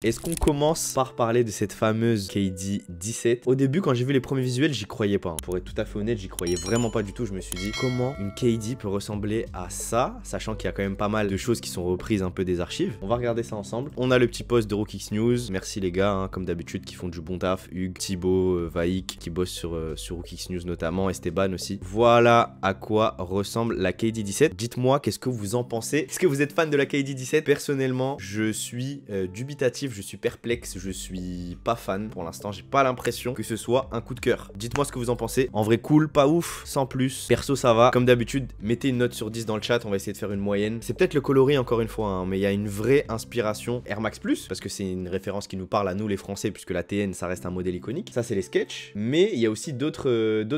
Est-ce qu'on commence par parler de cette fameuse KD 17? Au début, quand j'ai vu les premiers visuels, j'y croyais pas. Pour être tout à fait honnête, j'y croyais vraiment pas du tout. Je me suis dit, comment une KD peut ressembler à ça, sachant qu'il y a quand même pas mal de choses qui sont reprises un peu des archives. On va regarder ça ensemble. On a le petit post de Rookix News. Merci les gars, hein, comme d'habitude, qui font du bon taf. Hugues, Thibaut, Vaïk, qui bossent sur Rookix News notamment, Esteban aussi. Voilà à quoi ressemble la KD 17. Dites-moi, qu'est-ce que vous en pensez? Est-ce que vous êtes fan de la KD 17? Personnellement, je suis dubitatif. Je suis perplexe, je suis pas fan pour l'instant, j'ai pas l'impression que ce soit un coup de cœur. Dites-moi ce que vous en pensez. En vrai, cool, pas ouf, sans plus. Perso, ça va. Comme d'habitude, mettez une note sur 10 dans le chat, on va essayer de faire une moyenne. C'est peut-être le coloris encore une fois, hein, mais il y a une vraie inspiration Air Max Plus, parce que c'est une référence qui nous parle à nous les Français, puisque la TN, ça reste un modèle iconique. Ça, c'est les sketchs, mais il y a aussi d'autres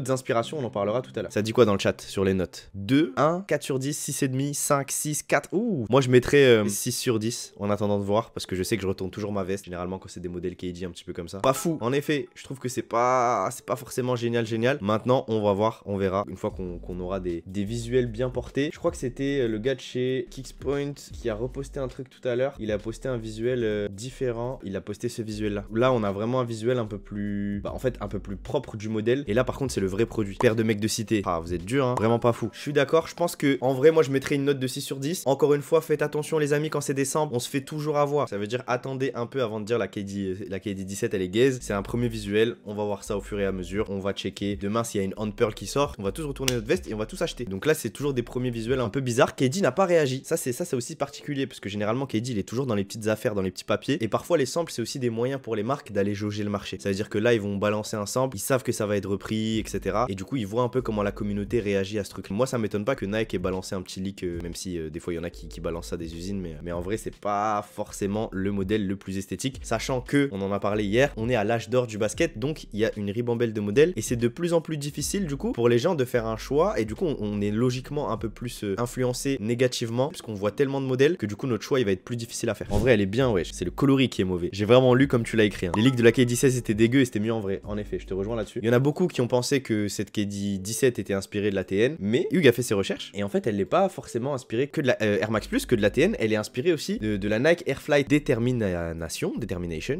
inspirations, on en parlera tout à l'heure. Ça dit quoi dans le chat sur les notes? 2, 1, 4 sur 10, 6,5, 5, 6, 4. Ouh, moi je mettrais 6 sur 10 en attendant de voir, parce que je sais que je retourne toujours ma veste généralement quand c'est des modèles KD un petit peu comme ça. Pas fou, en effet, je trouve que c'est pas forcément génial. Maintenant, on va voir, on verra une fois qu'on aura des visuels bien portés. Je crois que c'était le gars de chez Kickspoint qui a reposté un truc tout à l'heure. Il a posté un visuel différent. Il a posté ce visuel là. Là, on a vraiment un visuel un peu plus, en fait, un peu plus propre du modèle. Et là, par contre, c'est le vrai produit. Paire de mecs de cité. Ah, vous êtes dur, hein. Vraiment pas fou. Je suis d'accord. Je pense que en vrai, moi, je mettrais une note de 6 sur 10. Encore une fois, faites attention, les amis, quand c'est décembre, on se fait toujours avoir. Ça veut dire attendez un peu avant de dire la KD 17 elle est gaze, c'est un premier visuel, on va voir ça au fur et à mesure, on va checker, demain s'il y a une Hand Pearl qui sort, on va tous retourner notre veste et on va tous acheter. Donc là c'est toujours des premiers visuels un peu bizarres. KD n'a pas réagi, ça c'est aussi particulier parce que généralement KD il est toujours dans les petites affaires, dans les petits papiers, et parfois les samples c'est aussi des moyens pour les marques d'aller jauger le marché. Ça veut dire que là ils vont balancer un sample, ils savent que ça va être repris, etc. Et du coup ils voient un peu comment la communauté réagit à ce truc. Moi ça m'étonne pas que Nike ait balancé un petit leak, même si des fois il y en a qui balancent ça des usines, mais en vrai c'est pas forcément le modèle le plus esthétique, sachant que on en a parlé hier, on est à l'âge d'or du basket, donc il y a une ribambelle de modèles et c'est de plus en plus difficile du coup pour les gens de faire un choix, et du coup on est logiquement un peu plus influencé négativement puisqu'on voit tellement de modèles que du coup notre choix il va être plus difficile à faire. En vrai elle est bien, ouais, c'est le coloris qui est mauvais. J'ai vraiment lu comme tu l'as écrit, hein. Les leaks de la KD 16 étaient dégueux et c'était mieux en vrai. En effet, je te rejoins là-dessus. Il y en a beaucoup qui ont pensé que cette KD 17 était inspirée de la TN, mais Hugues a fait ses recherches et en fait elle n'est pas forcément inspirée que de la Air Max Plus, que de la TN, elle est inspirée aussi de la Nike Airflight Determination,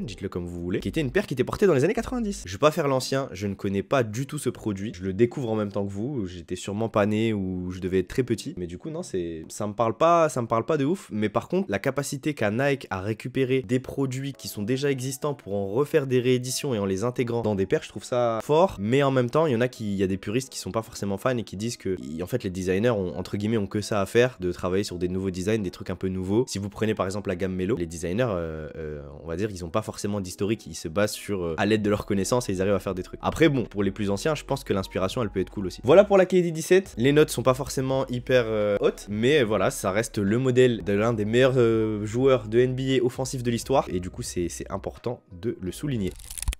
dites-le comme vous voulez, qui était une paire qui était portée dans les années 90. Je vais pas faire l'ancien, je ne connais pas du tout ce produit, je le découvre en même temps que vous, j'étais sûrement pas né ou je devais être très petit, mais du coup non, ça me parle pas de ouf. Mais par contre la capacité qu'a Nike à récupérer des produits qui sont déjà existants pour en refaire des rééditions et en les intégrant dans des paires, je trouve ça fort. Mais en même temps il y a des puristes qui sont pas forcément fans et qui disent que en fait les designers entre guillemets ont que ça à faire, de travailler sur des nouveaux designs, des trucs un peu nouveaux. Si vous prenez par exemple la gamme Melo, les designers on va dire ils ont pas forcément d'historique, ils se basent sur à l'aide de leurs connaissances et ils arrivent à faire des trucs. Après bon, pour les plus anciens, je pense que l'inspiration elle peut être cool aussi. Voilà pour la KD 17, les notes sont pas forcément hyper hautes, mais voilà, ça reste le modèle de l'un des meilleurs joueurs de NBA offensifs de l'histoire et du coup c'est important de le souligner.